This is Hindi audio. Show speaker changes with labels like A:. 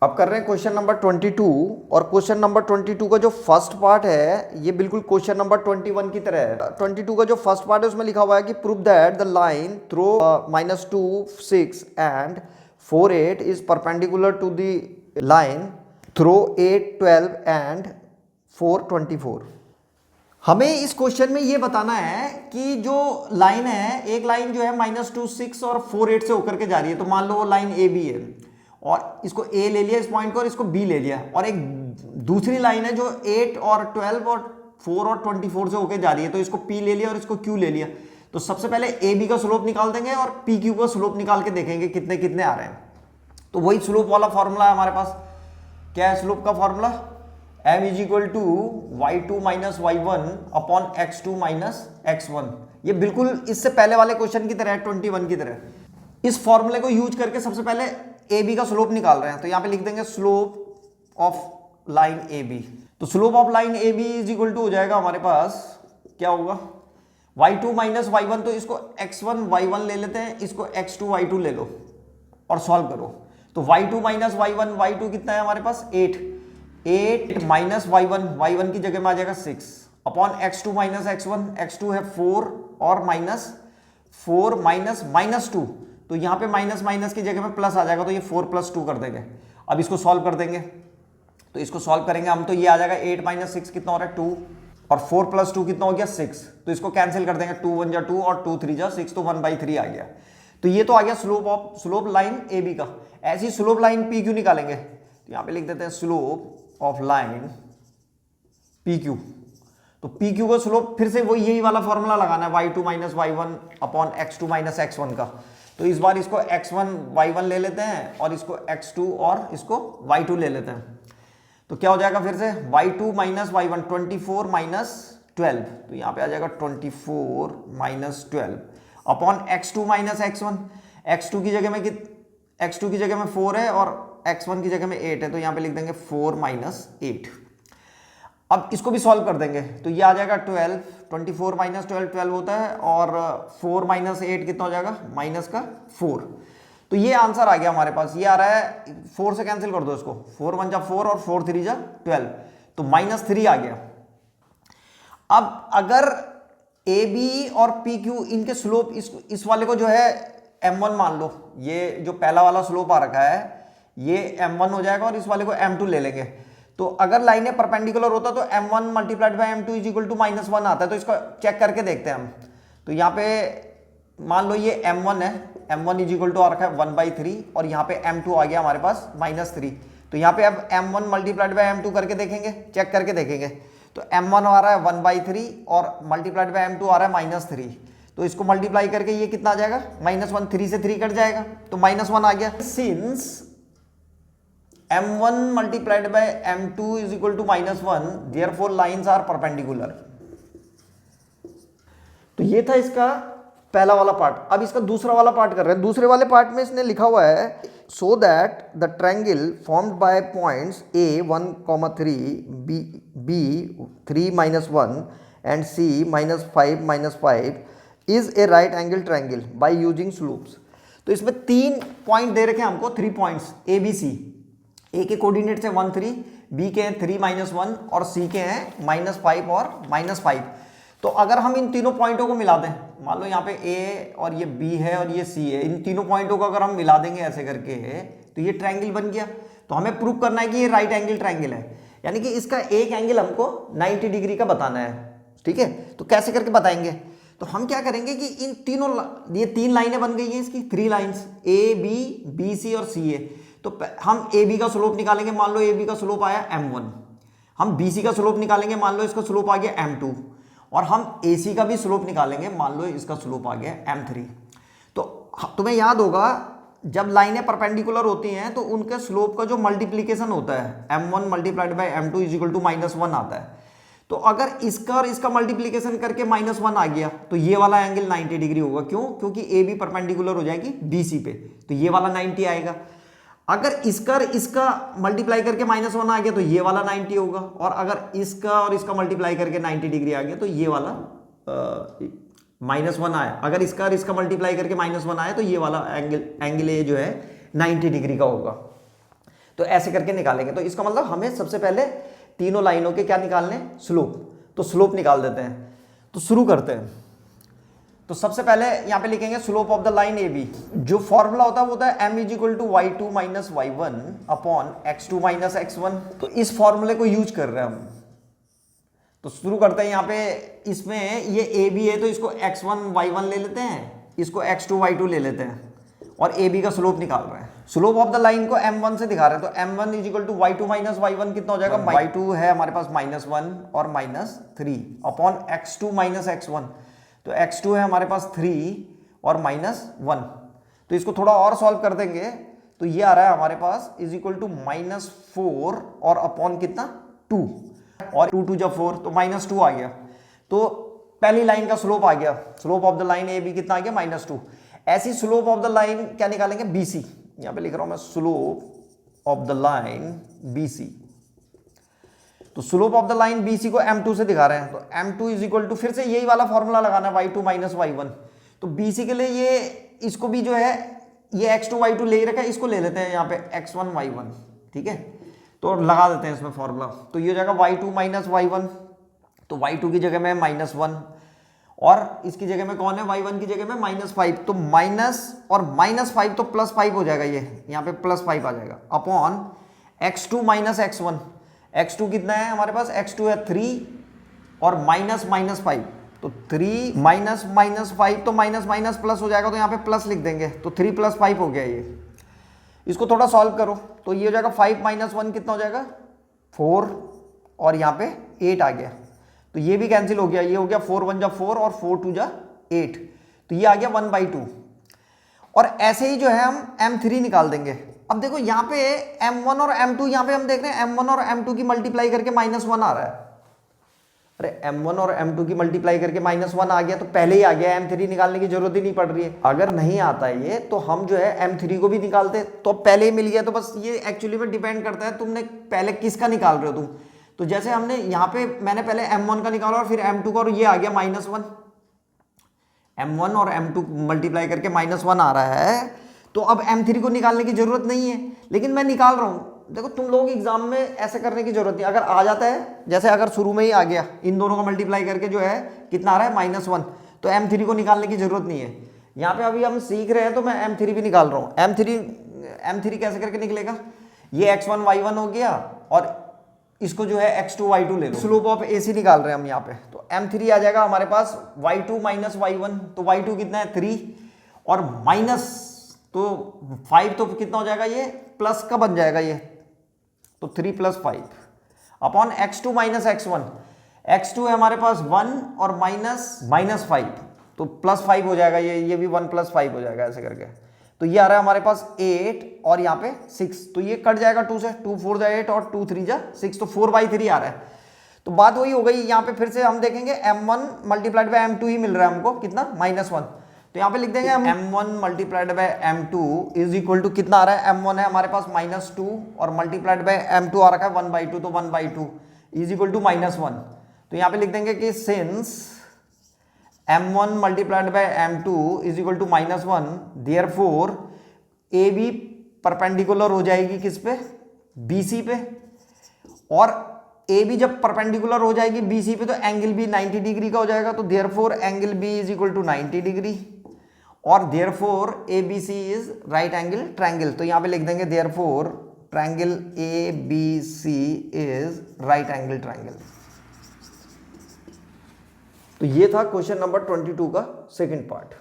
A: अब कर रहे हैं क्वेश्चन नंबर 22 और क्वेश्चन नंबर 22 का जो फर्स्ट पार्ट है ये बिल्कुल क्वेश्चन नंबर 21 की तरह है। 22 का जो फर्स्ट पार्ट है उसमें लिखा हुआ है कि prove that the line through -2 6 and 4 8 is perpendicular to the line through 8 12 and 4 24। हमें इस क्वेश्चन में ये बताना है कि जो लाइन है, एक लाइन जो है -2 6 और 4 8 से होकर के जा रही है, तो मान लो वो लाइन ए बी है और इसको ए ले लिया इस पॉइंट को और इसको बी ले लिया, और एक दूसरी लाइन है जो 8 और 12 और 4 और 24 से होकर जा रही है, तो इसको पी ले लिया और इसको क्यू ले लिया। तो सबसे पहले ए बी का स्लोप निकाल देंगे और पी क्यू का स्लोप निकाल के देखेंगे कितने कितने आ रहे हैं। तो वही स्लोप वाला फॉर्मूला है हमारे पास। क्या है स्लोप का formula? m is equal to y2 minus y1 upon x2 minus x1। ये बिल्कुल इससे पहले वाले क्वेश्चन की तरह है, 21 की तरह। इस फॉर्मूले को यूज करके सबसे पहले ए बी का स्लोप निकाल रहे हैं, तो यहां पे लिख देंगे slope of line A B. तो slope of line A B is equal to हो जाएगा हमारे पास, क्या होगा, y2 माइनस y1, तो इसको x1 y1 ले लेते हैं, इसको x2 y2 ले लो और सॉल्व करो। तो y2 माइनस y1, y2 कितना है हमारे पास 8 माइनस y1 की जगह में आ जाएगा 6 upon x2 minus x1, x2 है 4 और माइनस 4 माइनस 2, तो यहां पे माइनस माइनस की जगह में प्लस आ जाएगा, तो ये 4 + 2 कर देंगे। अब इसको सॉल्व कर देंगे, तो इसको सॉल्व करेंगे हम, तो ये आ जाएगा 8 माइनस 6 कितना हो रहा है 2 और 4 + 2 कितना हो गया 6, तो इसको कैंसिल कर देंगे, 2 1 जा 2 और 2 3 जा 6, तो 1/3 आ गया। तो ये तो आ गया स्लोप लाइन ए बी का। ऐसी स्लोप लाइन पी क्यू निकालेंगे, तो यहां पे लिख देते हैं slope of line P Q. तो पी क्यू का स्लोप फिर से वही यही वाला फॉर्मूला लगाना है, y2 minus y1 upon x2 minus x1 का। तो इस बार इसको x1 y1 ले लेते हैं और इसको x2 और इसको y2 ले लेते हैं। तो क्या हो जाएगा फिर से y2 माइनस y1 24 माइनस 12, तो यहां पे आ जाएगा 24 minus 12 upon x2 minus x1। x2 की जगह में 4 है और x1 की जगह में 8 है, तो यहां पे लिख देंगे 4 माइनस 8। अब इसको भी सॉल्व कर देंगे, तो ये आ जाएगा 12, 24 माइनस 12 होता है, और 4 माइनस 8 कितना हो जाएगा माइनस का 4। तो ये आंसर आ गया हमारे पास, ये आ रहा है 4 से कैंसिल कर दो इसको, 4 1 जा 4 और 4 3 जा 12, तो -3 आ गया। अब अगर ए बी और पी क्यू इनके स्लोप इस वाले को जो है m1 मान लो, ये जो पहला वाला स्लोप आ रखा है ये m1 हो जाएगा और इस वाले को m2 ले लेंगे। तो अगर लाइनें परपेंडिकुलर होता तो m1 multiplied by m2 is equal to -1 आता है, तो इसको चेक करके देखते हैं हम। तो यहाँ पे मान लो ये m1 है, m1 इज इक्वल टू आ रखा है 1/3 और यहाँ पे m2 आ गया हमारे पास -3। तो यहाँ पे अब m1 मल्टीप्लाइड बाय m2 करके देखेंगे, चेक करके देखेंगे। तो m1 आ रहा है 1/3 और मल्टीप्लाइड बाय m2 आ रहा है -3, तो इसको मल्टीप्लाई करके ये कितना आ जाएगा -1, 3 से 3 कट जाएगा, तो -1 आ गया। Since m1 multiplied by m2 is equal to -1, therefore lines are perpendicular। तो ये था इसका पहला वाला पार्ट। अब इसका दूसरा वाला पार्ट कर रहे हैं। दूसरे वाले पार्ट में इसने लिखा हुआ है so that the triangle formed by points a 1,3 b 3 -1 and c -5 -5 is a right angle triangle by using slopes. तो इसमें 3 पॉइंट दे रखे हैं हमको, 3 पॉइंट्स a b c। ए के कोऑर्डिनेट्स है 1 3, बी के हैं 3 -1 और सी के हैं -5 और -5। तो अगर हम इन तीनों पॉइंटों को मिला दें, मान लो यहाँ पे ए और ये बी है और ये सी है, इन तीनों पॉइंटों को अगर हम मिला देंगे ऐसे करके, तो ये ट्रायंगल बन गया। तो हमें प्रूव करना है कि ये राइट एंगल ट्रायंगल है, यानी कि इसका एक एंगल हमको 90 डिग्री का बताना है। ठीक है, तो कैसे करके बताएंगे? तो हम क्या करेंगे कि इन तीनों, ये 3 लाइनें बन गई हैं इसकी, 3 लाइन्स ए बी सी और सी ए। तो हम ए बी का स्लोप निकालेंगे, मान लो ए बी का स्लोप आया m1। हम बी सी का स्लोप निकालेंगे, मान लो इसका स्लोप आ गया m2, और हम ए सी का भी स्लोप निकालेंगे, मान लो इसका स्लोप आ गया m3। तो तुम्हें याद होगा जब लाइनें परपेंडिकुलर होती हैं तो उनके स्लोप का जो मल्टीप्लीकेशन होता है m1 multiplied by m2 is equal to -1 आता है। तो अगर इसका और इसका मल्टीप्लीकेशन करके -1 आ गया तो ये वाला एंगल 90 डिग्री होगा। क्यों? क्योंकि ए बी परपेंडिकुलर हो जाएगी बी सी पे, तो ये वाला 90 आएगा। अगर इसका और इसका मल्टीप्लाई करके -1 आ गया तो ये वाला 90 होगा, और अगर इसका और इसका मल्टीप्लाई करके 90 डिग्री आ गया तो ये वाला -1 आया। अगर इसका और इसका मल्टीप्लाई करके -1 आया तो ये वाला एंगल ए जो है 90 डिग्री का होगा। तो ऐसे करके निकालेंगे। तो इसका मतलब हमें सबसे पहले तीनों लाइनों के क्या निकालने, स्लोप। तो स्लोप निकाल देते हैं। तो शुरू करते हैं। तो सबसे पहले यहाँ पे लिखेंगे slope of the line A B. जो फॉर्मूला होता है वो होता है m is equal to y2 minus y1 upon x2 minus x1। तो इस फॉर्मूले को यूज कर रहे हैं हम। तो शुरू करते हैं। यहाँ पे इसमें ये ए बी है तो इसको x1 y1 ले लेते हैं, इसको x2 y2 ले लेते हैं और ए बी का स्लोप निकाल रहे हैं। स्लोप ऑफ द लाइन को m1 से दिखा रहे हैं। तो m1 is equal to y2 minus y1 कितना हो जाएगा, y2 है हमारे पास -1 और -3 अपॉन x2 माइनस x1। तो x2 है हमारे पास 3 और -1। तो इसको थोड़ा और सॉल्व कर देंगे तो ये आ रहा है हमारे पास इज इक्वल टू -4 और अपॉन कितना 2 और 2 2 जब 4 तो -2 आ गया। तो पहली लाइन का स्लोप आ गया। Slope of the line A B कितना आ गया, -2। ऐसी स्लोप ऑफ द लाइन क्या निकालेंगे, BC। यहां पे लिख रहा हूं मैं slope of the line BC। तो slope of the line BC को m2 से दिखा रहे हैं। तो m2 इज इक्वल टू, फिर से यही वाला फॉर्मूला लगाना है, y2 माइनस y1। तो BC के लिए ये इसको भी जो है ये x2 y2 ले रखा है, इसको ले लेते हैं यहाँ पे x1 y1, ठीक है। तो लगा देते हैं इसमें फॉर्मूला। तो ये हो जाएगा y2 माइनस y1। तो y2 की जगह में -1 और इसकी जगह में कौन है, y1 की जगह में -5। तो माइनस और -5 तो +5 हो जाएगा, ये यहाँ पे +5 आ जाएगा upon x2 minus x1। x2 कितना है हमारे पास, x2 है 3 और -5। तो 3 -5 तो माइनस प्लस हो जाएगा, तो यहाँ पे प्लस लिख देंगे। तो 3 + 5 हो गया ये। इसको थोड़ा सॉल्व करो तो ये हो जाएगा 5 - 1 कितना हो जाएगा, 4 और यहाँ पे 8 आ गया। तो ये भी कैंसिल हो गया। ये हो गया 4 1 जा 4 और 4 2 जा 8। तो ये आ गया 1/2। और ऐसे ही जो है हम m3 निकाल देंगे। अब देखो यहाँ पे m1 और m2, यहाँ पे हम देख रहे हैं m1 और m2 की मल्टीप्लाई करके -1 आ रहा है। अरे m1 और m2 की मल्टीप्लाई करके -1 आ गया तो पहले ही आ गया, m3 निकालने की जरूरत ही नहीं पड़ रही है। अगर नहीं आता है ये तो हम जो है m3 को भी निकालते, तो पहले ही मिल गया। तो बस ये एक्चुअली में डिपेंड करता है तुमने पहले किसका निकाल रहे हो तुम। तो जैसे हमने यहाँ पे मैंने पहले m1 का निकाला और फिर m2 का, और ये आ गया -1। m1 और m2 मल्टीप्लाई करके -1 आ रहा है। तो अब m3 को निकालने की जरूरत नहीं है, लेकिन मैं निकाल रहा हूँ। देखो तुम लोग एग्जाम में ऐसे करने की जरूरत नहीं, अगर आ जाता है, जैसे अगर शुरू में ही आ गया इन दोनों को मल्टीप्लाई करके जो है कितना आ रहा है -1, तो m3 को निकालने की जरूरत नहीं है। यहाँ पे अभी हम सीख रहे हैं तो मैं m3 भी निकाल रहा हूँ। m3 कैसे करके निकलेगा, ये x1 y1 हो गया और इसको जो है x2 y2 ले लो। स्लोप ऑफ AC निकाल रहे हैं हम यहाँ पे। तो m3 आ जाएगा हमारे पास y2 माइनस y1। तो y2 कितना है 3 और माइनस तो 5, तो कितना हो जाएगा, ये प्लस का बन जाएगा ये। तो 3 + 5 upon x2 minus x1। x2 है हमारे पास 1 और -5, तो +5 हो जाएगा ये भी 1 + 5 हो जाएगा ऐसे करके। तो ये आ रहा है हमारे पास 8 और यहाँ पे 6, तो ये कट जाएगा 2 से। 2 4 जा 8 और 2 3 जा 6, तो 4/3 आ रहा है। तो बात वही हो गई। यहाँ पे फिर से हम देखेंगे m1 मल्टीप्लाइड बाय m2 ही मिल रहा है हमको, कितना -1। तो यहाँ पे लिख देंगे हम m1 multiplied by m2 is equal to कितना आ रहा है, m1 है हमारे पास -2 और मल्टीप्लाइड बाय m2 आ रखा है 1/2। तो 1/2 इज इक्वल टू -1। तो यहाँ पे लिख देंगे कि since m1 multiplied by m2 is equal to -1, therefore AB perpendicular हो जाएगी किस पे, BC पे। और AB जब परपेंडिकुलर हो जाएगी BC पे तो एंगल B 90 डिग्री का हो जाएगा। तो therefore angle B is equal to 90 degree और therefore ABC is right angle triangle. तो यहाँ पे लिख देंगे therefore triangle ABC is right angle triangle. तो ये था क्वेश्चन नंबर 22 का सेकंड पार्ट।